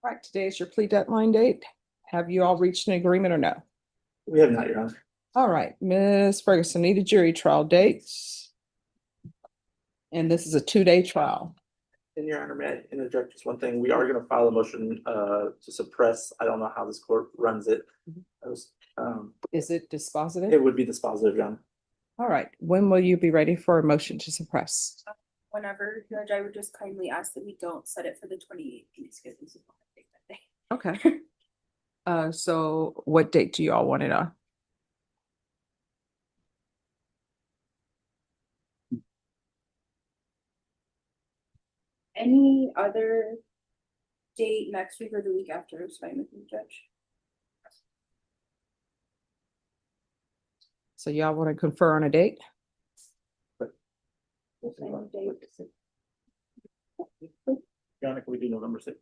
All right, today is your plea deadline date. Have you all reached an agreement or no? We have not, Your Honor. All right, Ms. Ferguson, need a jury trial dates. And this is a 2-day trial. And Your Honor, may I interject just one thing? We are gonna file a motion to suppress. I don't know how this court runs it. I was, Is it dispositive? it would be dispositive, Your Honor. All right, when will you be ready for a motion to suppress? Whenever, Judge, I would just kindly ask that we don't set it for the 28th. Okay. So what date do you all want it on? Any other date next week or the week after is fine with me, Judge. So y'all want to confer on a date? Same date. Your Honor, can we do November 6th?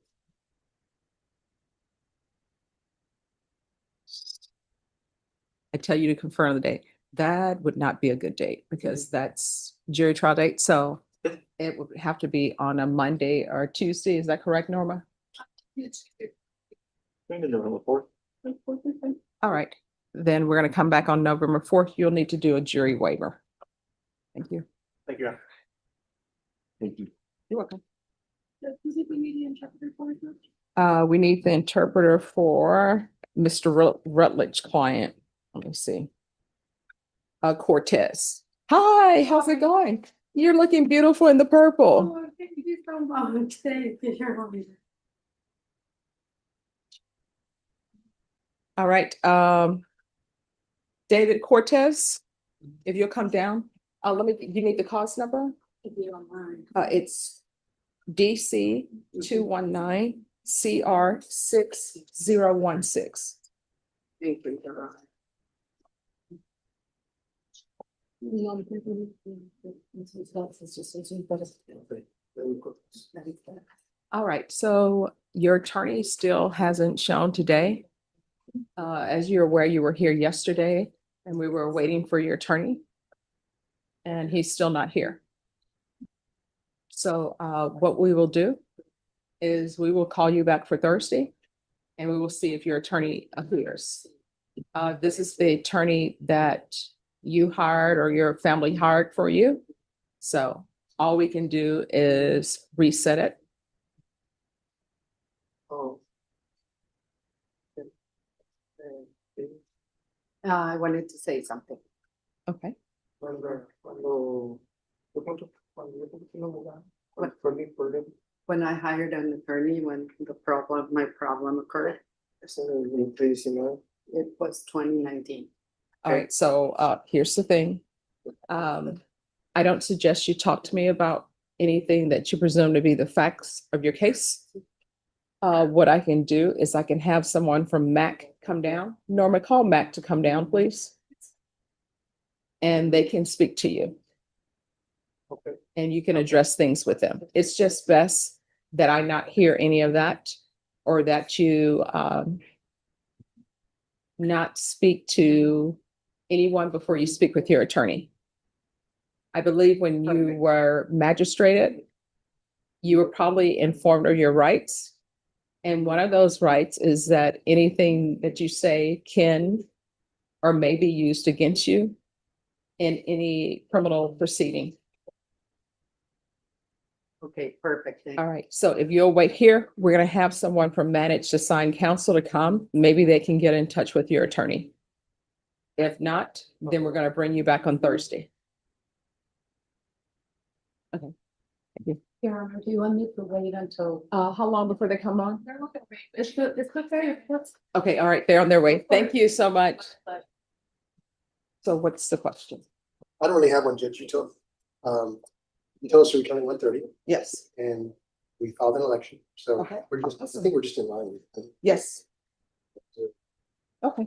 I tell you to confer on the date. That would not be a good date because that's jury trial date. So it would have to be on a Monday or Tuesday. Is that correct, Norma? Maybe November 4th. All right, then we're gonna come back on November 4th. You'll need to do a jury waiver. Thank you. Thank you, Your Honor. Thank you. You're welcome. We need the interpreter for Mr. Rutledge client. Let me see. Cortez. Hi, how's it going? You're looking beautiful in the purple. All right, David Cortez, if you'll come down, you need the cause number? It's DC 219 CR 6016. Thank you, Your Honor. All right, so your attorney still hasn't shown today. As you're aware, you were here yesterday and we were waiting for your attorney. And he's still not here. So what we will do is we will call you back for Thursday and we will see if your attorney appears. This is the attorney that you hired or your family hired for you. So all we can do is reset it. Oh. I wanted to say something. Okay. When I hired an attorney, when my problem occurred, it was 2019. All right, so here's the thing. I don't suggest you talk to me about anything that you presume to be the facts of your case. What I can do is I can have someone from MAC come down. Norma, call MAC to come down, please. And they can speak to you. Okay. And you can address things with them. It's just best that I not hear any of that or that you not speak to anyone before you speak with your attorney. I believe when you were magistrated, you were probably informed of your rights. And one of those rights is that anything that you say can or may be used against you in any criminal proceeding. Okay, perfect. Thank All right, so if you'll wait here, we're gonna have someone from Managed Assigned Counsel to come. Maybe they can get in touch with your attorney. If not, then we're gonna bring you back on Thursday. Okay. Thank you. Your Honor, do you want me to wait until? How long before they come on? It's okay. Okay, all right, they're on their way. Thank you so much. So what's the question? I don't really have one, Judge. You told us we were counting 130 Yes, and we filed an election. So Okay. we're just, I think we're just in line. yes. Okay.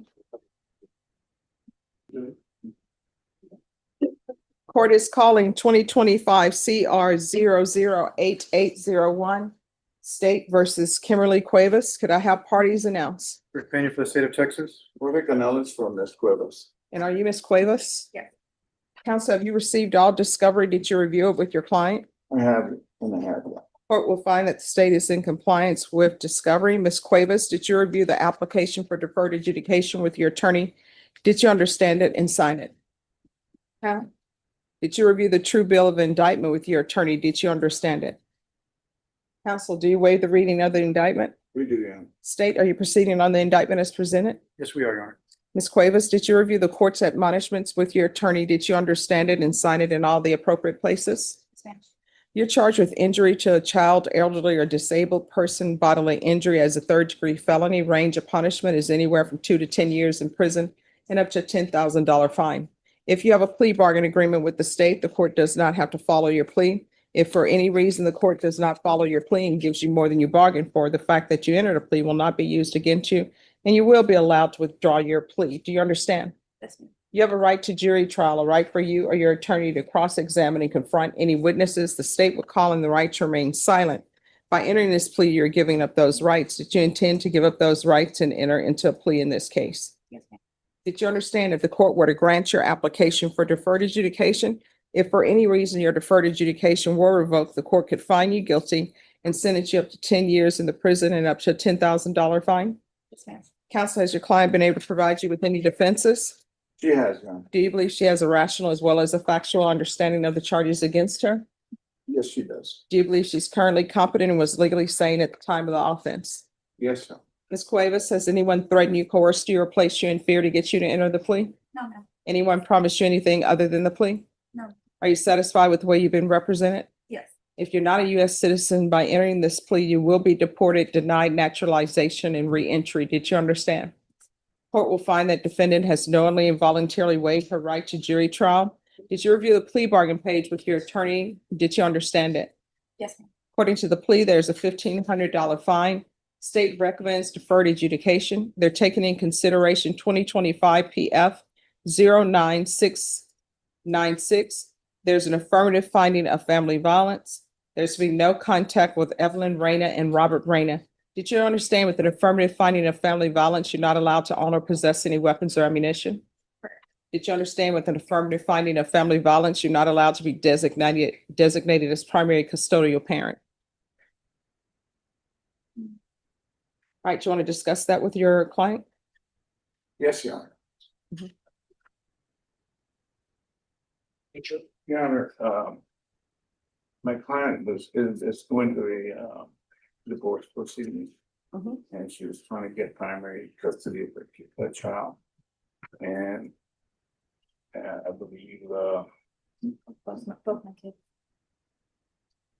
Court is calling 2025 CR 008801 State versus Kimberly Cuevas. Could I have parties announced? Rick Peña for the state of Texas. Jorge Canales from Las Cuevas. And are you Ms. Cuevas? Yes. Counsel, have you received all discovery? Did you review it with your client? I have, and I have. Court will find that the state is in compliance with discovery. Ms. Cuevas, did you review the application for deferred adjudication with your attorney? Did you understand it and sign it? Did you review the true bill of indictment with your attorney? Did you understand it? Counsel, do you waive the reading of the indictment? We do, yeah. State, are you proceeding on the indictment as presented? Yes, we are, Your Honor. Ms. Cuevas, did you review the court's admonishments with your attorney? Did you understand it and sign it in all the appropriate places? Yes, ma'am. You're charged with injury to a child, elderly, or disabled person, bodily injury as a third-degree felony. Range of punishment is anywhere from 2 to 10 years in prison and up to a $10,000 fine. If you have a plea bargain agreement with the state, the court does not have to follow your plea. If for any reason the court does not follow your plea and gives you more than you bargained for, the fact that you entered a plea will not be used against you, and you will be allowed to withdraw your plea. Do you understand? Yes, ma'am. You have a right to jury trial, a right for you or your attorney to cross-examine and confront any witnesses. The state will call in the right to remain silent. By entering this plea, you're giving up those rights. Did you intend to give up those rights and enter into a plea in this case? Yes, ma'am. Did you understand if the court were to grant your application for deferred adjudication, if for any reason your deferred adjudication were revoked, the court could find you guilty and sentence you up to 10 years in the prison and up to a $10,000 fine? Yes, ma'am. Counsel, has your client been able to provide you with any defenses? She has, Your Honor. Do you believe she has a rational as well as a factual understanding of the charges against her? Yes, she does. Do you believe she's currently competent and was legally sane at the time of the offense? Yes, sir. Ms. Cuevas, has anyone threatened you, coerced you, or placed you in fear to get you to enter the plea? No, ma'am. Anyone promised you anything other than the plea? No. Are you satisfied with the way you've been represented? Yes. If you're not a U.S. citizen, by entering this plea, you will be deported, denied naturalization, and reentry. Did you understand? Court will find that defendant has knowingly and voluntarily waived her right to jury trial. Did you review the plea bargain page with your attorney? Did you understand it? Yes, ma'am. According to the plea, there's a $1,500 fine. State recommends deferred adjudication. They're taking in consideration 2025 PF 09696. There's an affirmative finding of family violence. There's to be no contact with Evelyn Reyna and Robert Reyna. Did you understand with an affirmative finding of family violence, you're not allowed to own or possess any weapons or ammunition? Correct. Did you understand with an affirmative finding of family violence, you're not allowed to be designated as primary custodial parent? All right, do you want to discuss that with your client? Yes, Your Honor. Mhm. Your Honor, my client is going through a divorce proceeding, Mhm. and she was trying to get primary custody of her child. And I believe Both my kids.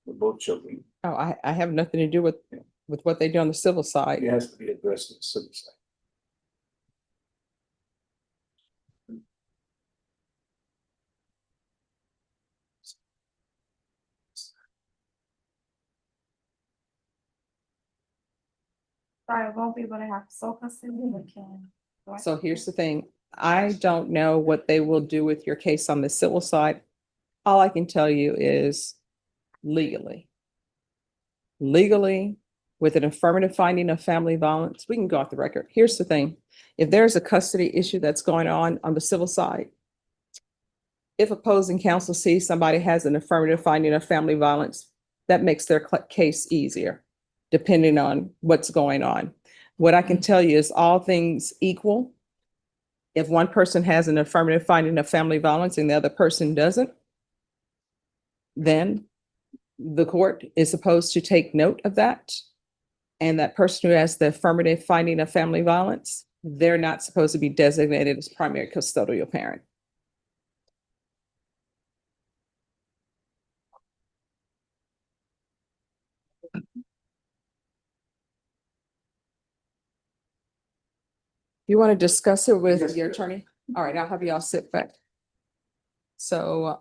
both children, Oh, I have nothing to do with what they do on the civil side. it has to be addressed in the civil side. I won't be able to have sole custody, but can. So here's the thing, I don't know what they will do with your case on the civil side. All I can tell you is legally. Legally, with an affirmative finding of family violence, we can go off the record. Here's the thing, if there's a custody issue that's going on the civil side, if opposing counsel sees somebody has an affirmative finding of family violence, that makes their case easier, depending on what's going on. What I can tell you is all things equal. If one person has an affirmative finding of family violence and the other person doesn't, then the court is supposed to take note of that. And that person who has the affirmative finding of family violence, they're not supposed to be designated as primary custodial parent. You want to discuss it with Yes, your ma'am. attorney? All right, I'll have y'all sit back. So,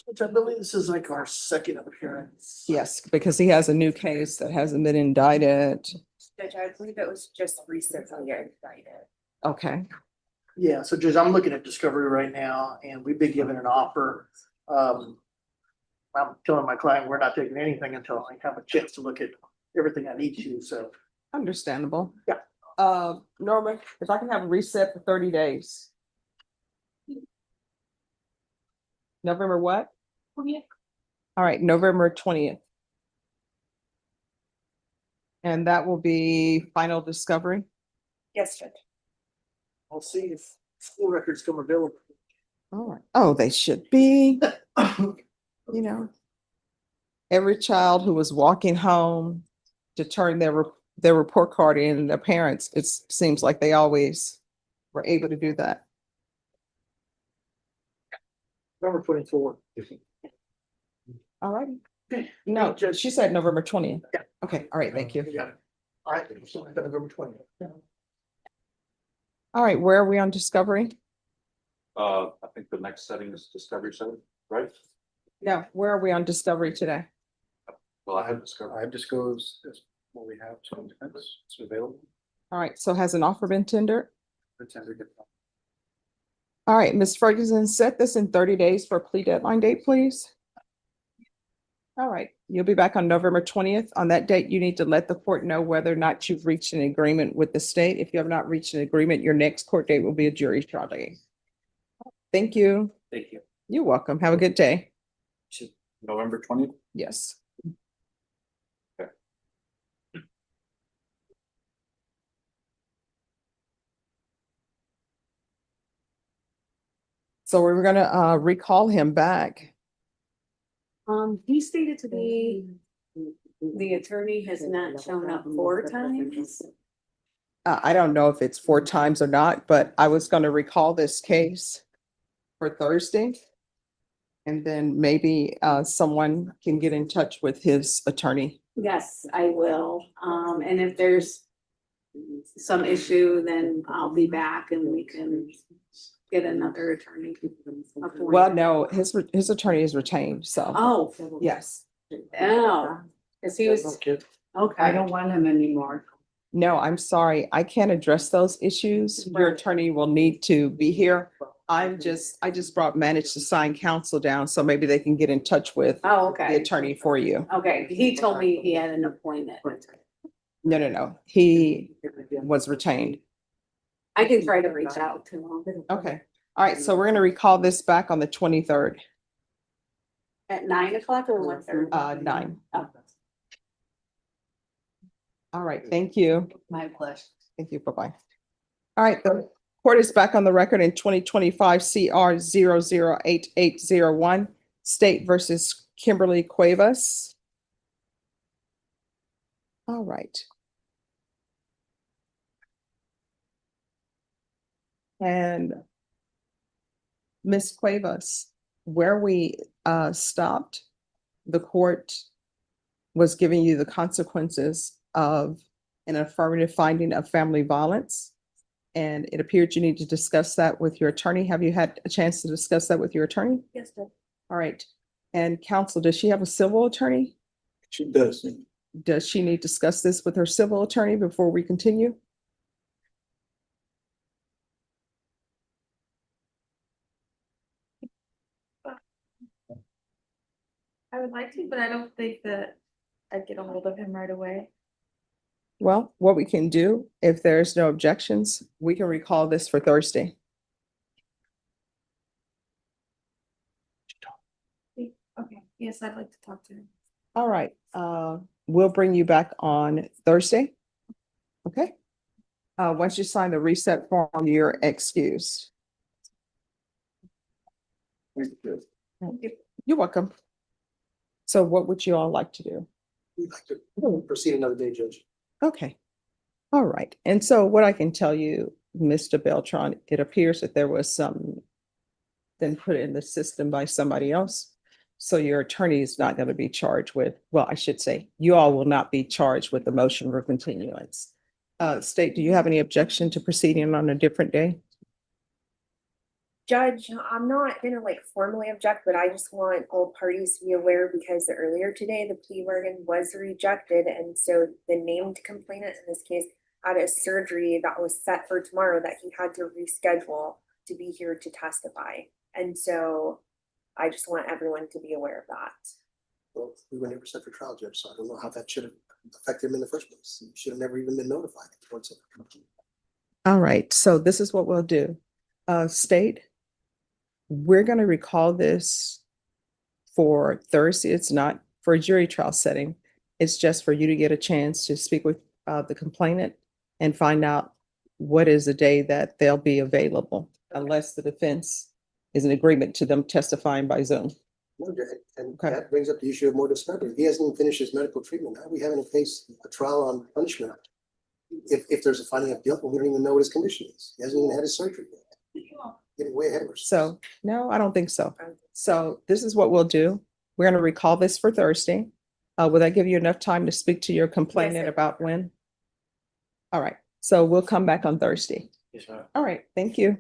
Which I believe this is like our second appearance. yes, because he has a new case that hasn't been indicted. Judge, I believe it was just recently indicted. Okay, Yeah, so Judge, I'm looking at discovery right now and we've been given an offer. I'm telling my client, we're not taking anything until I have a chance to look at everything I need to, so. understandable. Yeah. Norma, if I can have a reset for 30 days. November what? All right, November 20th. And that will be final discovery. Yes, Judge. I'll see if school records come available. All right. Oh, they should be, you know. Every child who was walking home to turn their report card in, their parents, it seems like they always were able to do that. Number 24. All right. Okay. No, Judge. she said November 20th. Yeah. Okay, all right, thank you. got it. All right, so November 20th. All right, where are we on discovery? I think the next setting is Discovery Center, right? No, where are we on discovery today? Well, I have Discovery. I've disclosed what we have to defense, it's available. All right, so has an offer been tendered? The tender get- All right, Ms. Ferguson, set this in 30 days for a plea deadline date, please. All right, you'll be back on November 20th. On that date, you need to let the court know whether or not you've reached an agreement with the state. If you have not reached an agreement, your next court date will be a jury trial date. Thank you. Thank you. You're welcome. Have a good day. November 20th? Yes. Okay. So we're gonna recall him back. He stated to me the attorney has not shown up 4 times. I don't know if it's 4 times or not, but I was gonna recall this case for Thursday. And then maybe someone can get in touch with his attorney. Yes, I will. And if there's some issue, then I'll be back and we can get another attorney. appointed. Well, no, his attorney is retained, so, Oh, yes. oh, cause he was, Kid. okay. I don't want him anymore. No, I'm sorry. I can't address those issues. Your attorney will need to be here. I just brought managed to sign counsel down, so maybe they can get in touch with Oh, the okay. attorney for you. Okay, he told me he had an appointment. No. He was retained. I can try to reach out to him. Okay. All right, so we're gonna recall this back on the 23rd, At 9 o'clock or 1:30? 9. Oh. All right, thank you. My pleasure. Thank you. Bye-bye. All right, the court is back on the record in 2025 CR 008801, State versus Kimberly Cuevas. All right. And Ms. Cuevas, where we stopped, the court was giving you the consequences of an affirmative finding of family violence. And it appeared you need to discuss that with your attorney. Have you had a chance to discuss that with your attorney? Yes, Judge. All right. And counsel, does she have a civil attorney? She does. Does she need to discuss this with her civil attorney before we continue? I would like to, but I don't think that I'd get a hold of him right away. Well, what we can do, if there's no objections, we can recall this for Thursday. Okay, yes, I'd like to talk to him. All right, we'll bring you back on Thursday. Okay? Once you sign the reset form, you're excused. You're welcome. So what would you all like to do? We'd like to proceed another day, Judge. Okay. All right. And so what I can tell you, Mr. Beltran, it appears that there was some then put in the system by somebody else. So your attorney is not going to be charged with, well, I should say, you all will not be charged with the motion for continuance. State, do you have any objection to proceeding on a different day? Judge, I'm not gonna formally object, but I just want all parties to be aware because earlier today, the plea bargain was rejected. And so the named complainant in this case had a surgery that was set for tomorrow that he had to reschedule to be here to testify. And so I just want everyone to be aware of that. Well, we were never set for trial, Judge, so I don't know how that should have affected him in the first place. He should have never even been notified. All right. So this is what we'll do. State, we're going to recall this for Thursday. It's not for a jury trial setting. It's just for you to get a chance to speak with the complainant and find out what is the day that they'll be available, unless the defense is in agreement to them testifying by Zoom. And Okay. that brings up the issue of more discovery. He hasn't even finished his medical treatment. How are we having to face a trial on punishment? If there's a finding of guilt, we don't even know what his condition is. He hasn't even had his surgery yet. Getting way ahead of ourselves. So, no, I don't think so. So this is what we'll do. We're gonna recall this for Thursday. Will that give you enough time to speak to your complainant it about when? All right, so we'll come back on Thursday. Yes, ma'am. All right, thank you.